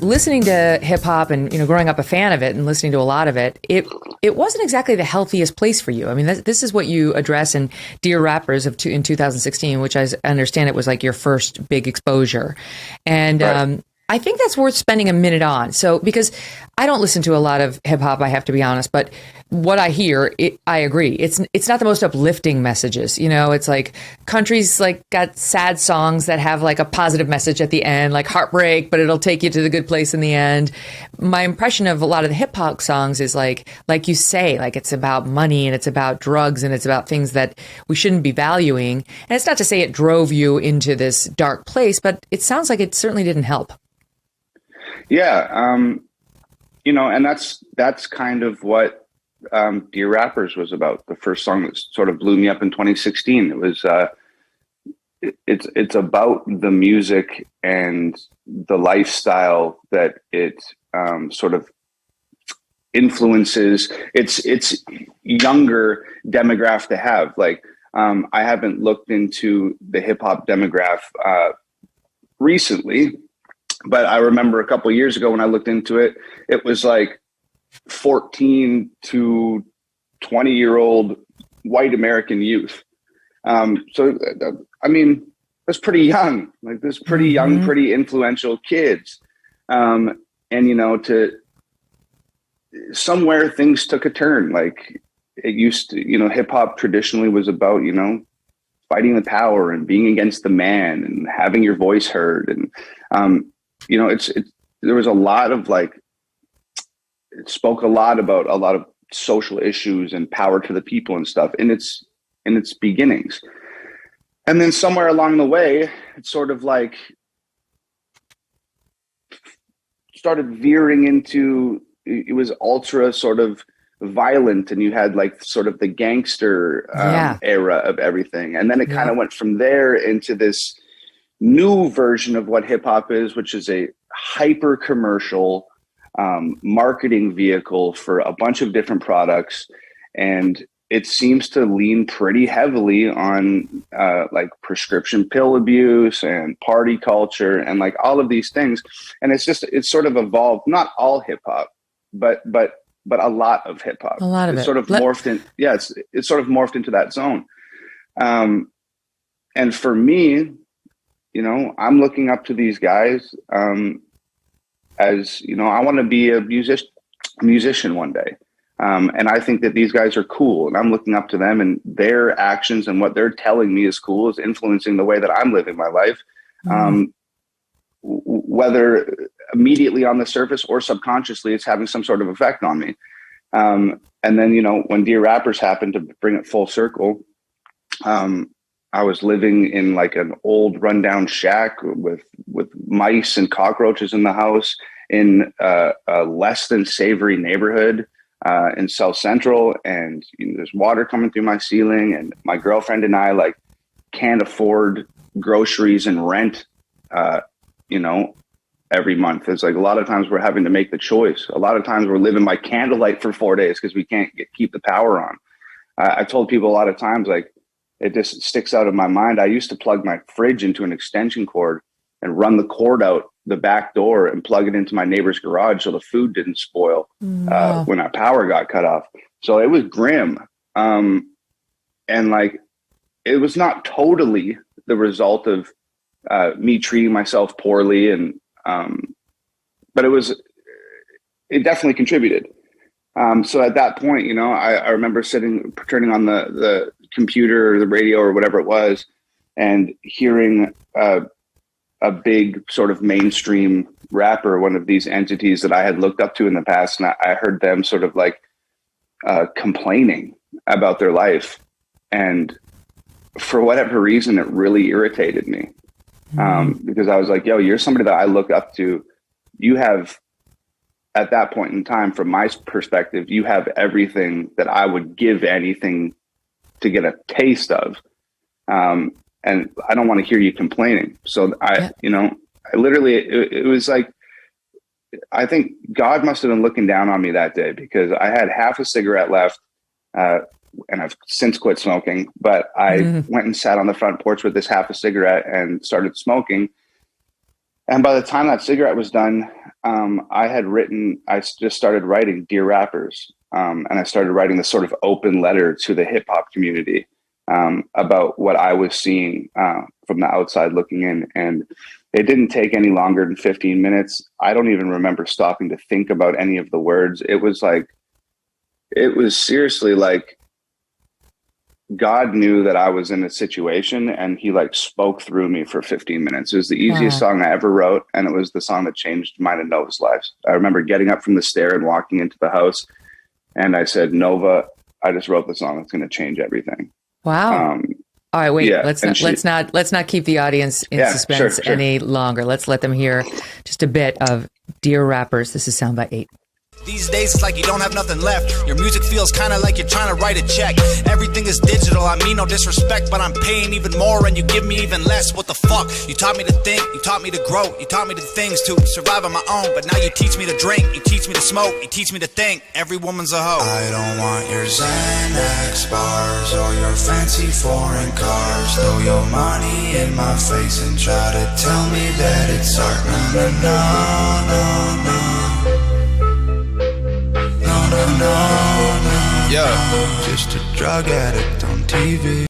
listening to hip hop and, growing up a fan of it and listening to a lot of it, it wasn't exactly the healthiest place for you. I mean, this is what you address in Dear Rappers in 2016, which I understand it was like your first big exposure. And, right. I think that's worth spending a minute on. So, because I don't listen to a lot of hip hop, I have to be honest, but what I hear, I agree. It's not the most uplifting messages. It's like country's like got sad songs that have like a positive message at the end, like heartbreak, but it'll take you to the good place in the end. My impression of a lot of the hip hop songs is like you say, like it's about money and it's about drugs and it's about things that we shouldn't be valuing. And it's not to say it drove you into this dark place, but it sounds like it certainly didn't help. Yeah. And that's kind of what Dear Rappers was about. The first song that sort of blew me up in 2016. It was, it's about the music and the lifestyle that it sort of influences its younger demographic to have. Like, I haven't looked into the hip hop demographic recently, but I remember a couple of years ago when I looked into it, it was like 14 to 20-year-old white American youth. So, I mean, that's pretty young. Like, there's pretty young, pretty influential kids. And, to somewhere things took a turn. Like, it used to, hip hop traditionally was about, fighting the power and being against the man and having your voice heard. And, there was a lot of it spoke a lot about a lot of social issues and power to the people and stuff in its beginnings. And then somewhere along the way, it sort of like started veering into, it was ultra sort of violent, and you had like sort of the gangster era of everything. And then it kind of went from there into this new version of what hip hop is, which is a hyper commercial marketing vehicle for a bunch of different products. And it seems to lean pretty heavily on like prescription pill abuse and party culture and like all of these things. And it's sort of evolved, not all hip hop, but a lot of hip hop. A lot of it's it sort of morphed in. Yeah. It's sort of morphed into that zone. And for me, I'm looking up to these guys as, I want to be a musician one day. And I think that these guys are cool, and I'm looking up to them, and their actions and what they're telling me is cool is influencing the way that I'm living my life. Whether immediately on the surface or subconsciously, it's having some sort of effect on me. And then, when Dear Rappers happened, to bring it full circle, I was living in like an old rundown shack with mice and cockroaches in the house in a less than savory neighborhood in South Central. And there's water coming through my ceiling, and my girlfriend and I like can't afford groceries and rent, every month. It's like a lot of times we're having to make the choice. A lot of times we're living by candlelight for 4 days because we can't keep the power on. I told people a lot of times, like, it just sticks out of my mind. I used to plug my fridge into an extension cord and run the cord out the back door and plug it into my neighbor's garage so the food didn't spoil when our power got cut off. So it was grim. And like, it was not totally the result of me treating myself poorly. And, but it definitely contributed. So at that point, I remember turning on the computer or the radio or whatever it was, and hearing a big sort of mainstream rapper, one of these entities that I had looked up to in the past. And I heard them sort of like complaining about their life. And for whatever reason, it really irritated me because I was like, yo, you're somebody that I look up to. You have, at that point in time, from my perspective, you have everything that I would give anything to get a taste of. And I don't want to hear you complaining. So I literally, it was like, I think God must've been looking down on me that day, because I had half a cigarette left, and I've since quit smoking, but I went and sat on the front porch with this half a cigarette and started smoking. And by the time that cigarette was done, I just started writing Dear Rappers. And I started writing this sort of open letter to the hip hop community about what I was seeing from the outside looking in. And it didn't take any longer than 15 minutes. I don't even remember stopping to think about any of the words. It was seriously like God knew that I was in a situation, and he like spoke through me for 15 minutes. It was the easiest song I ever wrote. And it was the song that changed mine and Nova's lives. I remember getting up from the stair and walking into the house, and I said, Nova, I just wrote the song that's going to change everything. Wow. All right, wait, yeah, let's not keep the audience in suspense any longer. Let's let them hear just a bit of Dear Rappers. This is Soundbite 8. These days it's like you don't have nothing left. Your music feels kind of like you're trying to write a check. Everything is digital, I mean no disrespect, but I'm paying even more and you give me even less. What the fuck? You taught me to think, you taught me to grow, you taught me the things to survive on my own. But now you teach me to drink, you teach me to smoke, you teach me to think. Every woman's a hoe. I don't want your Xanax bars or your fancy foreign cars. Throw your money in my face and try to tell me that it's art. No, no, no, no, no. No, just a drug addict on TV.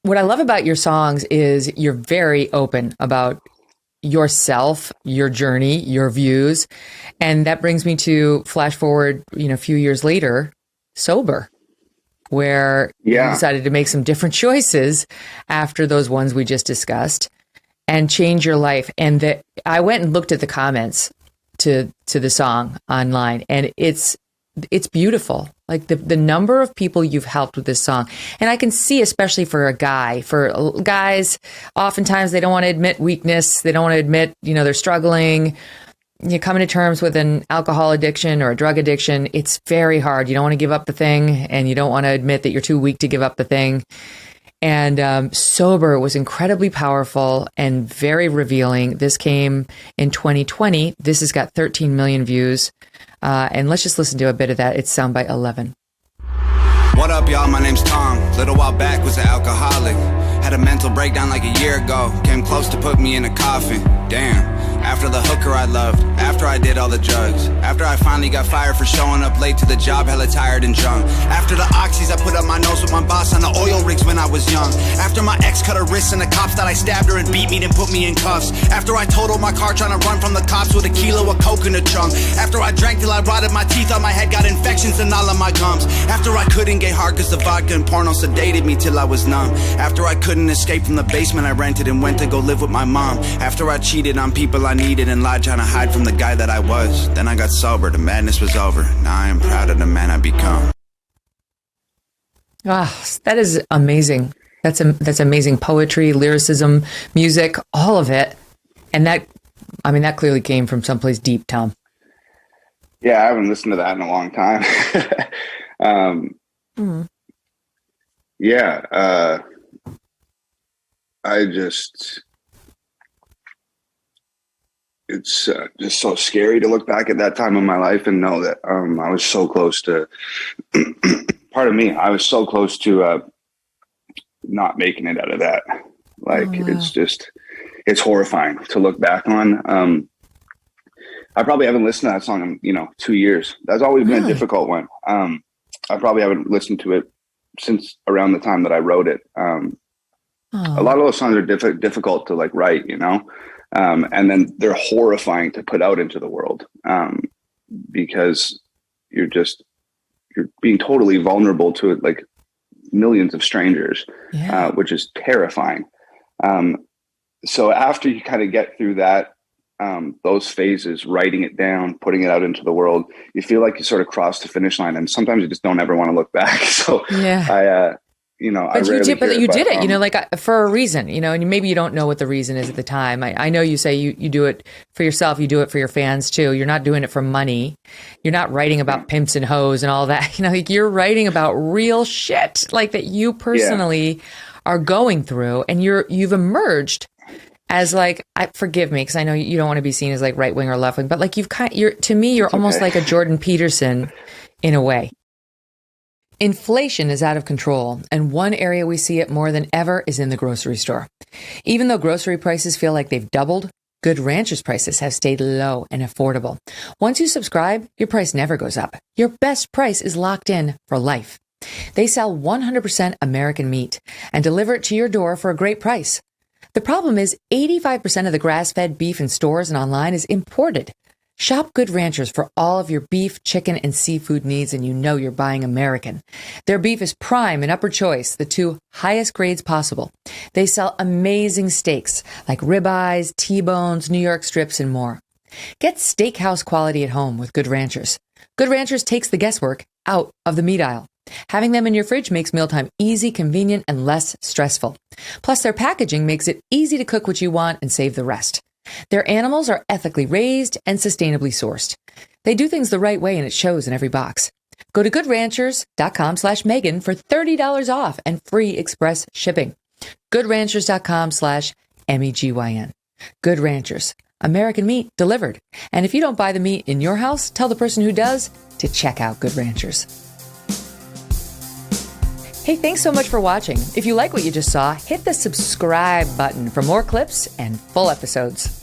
What I love about your songs is you're very open about yourself, your journey, your views. And that brings me to flash forward, a few years later, Sober, where you decided to make some different choices after those ones we just discussed and change your life. And I went and looked at the comments to the song online, and it's beautiful. Like the number of people you've helped with this song. And I can see, especially for guys, oftentimes they don't want to admit weakness. They don't want to admit, they're struggling. You're coming to terms with an alcohol addiction or a drug addiction. It's very hard. You don't want to give up the thing, and you don't want to admit that you're too weak to give up the thing. And Sober was incredibly powerful and very revealing. This came in 2020. This has got 13 million views. And let's just listen to a bit of that. It's Soundbite 11. What up, y'all? My name's Tom. Little while back was an alcoholic. Had a mental breakdown like a year ago. Came close to put me in a coffin. Damn. After the hooker I loved, after I did all the drugs, after I finally got fired for showing up late to the job, hella tired and drunk. After the oxys, I put up my nose with my boss on the oil rigs when I was young. After my ex cut her wrists and the cops thought I stabbed her and beat me, then put me in cuffs. After I totaled my car trying to run from the cops with a kilo of coke in the trunk. After I drank till I rotted my teeth on my head, got infections in all of my gums. After I couldn't get hard cause the vodka and porno sedated me till I was numb. After I couldn't escape from the basement I rented and went to go live with my mom. After I cheated on people I needed and lied trying to hide from the guy that I was. Then I got sober, the madness was over. Now I am proud of the man I become. That is amazing. That's amazing poetry, lyricism, music, all of it. And that clearly came from someplace deep, Tom. Yeah, I haven't listened to that in a long time. It's just so scary to look back at that time of my life and know that I was so close to, I was so close to not making it out of that. Like, it's horrifying to look back on. I probably haven't listened to that song in, 2 years. That's always been a difficult one. I probably haven't listened to it since around the time that I wrote it. A lot of those songs are difficult to like write, and then they're horrifying to put out into the world because you're being totally vulnerable to it, like millions of strangers, which is terrifying. So after you kind of get through that, those phases, writing it down, putting it out into the world, you feel like you sort of crossed the finish line, and sometimes you just don't ever want to look back. So But you did it, like for a reason, and maybe you don't know what the reason is at the time. I know you say you do it for yourself. You do it for your fans too. You're not doing it for money. You're not writing about pimps and hoes and all that. Like you're writing about real shit like that you personally are going through, and you've emerged as like, forgive me, because I know you don't want to be seen as like right wing or left wing, but like you're almost like a Jordan Peterson in a way. Inflation is out of control, and one area we see it more than ever is in the grocery store. Even though grocery prices feel like they've doubled, Good Ranchers prices have stayed low and affordable. Once you subscribe, your price never goes up. Your best price is locked in for life. They sell 100% American meat and deliver it to your door for a great price. The problem is 85% of the grass-fed beef in stores and online is imported. Shop Good Ranchers for all of your beef, chicken, and seafood needs, and you know you're buying American. Their beef is prime and upper choice, the two highest grades possible. They sell amazing steaks like ribeyes, T-bones, New York strips, and more. Get steakhouse quality at home with Good Ranchers. Good Ranchers takes the guesswork out of the meat aisle. Having them in your fridge makes mealtime easy, convenient, and less stressful. Plus, their packaging makes it easy to cook what you want and save the rest. Their animals are ethically raised and sustainably sourced. They do things the right way, and it shows in every box. Go to goodranchers.com/Megyn for $30 off and free express shipping. goodranchers.com/MEGYN. Good Ranchers. American meat delivered. And if you don't buy the meat in your house, tell the person who does to check out Good Ranchers. Hey, thanks so much for watching. If you like what you just saw, hit the subscribe button for more clips and full episodes.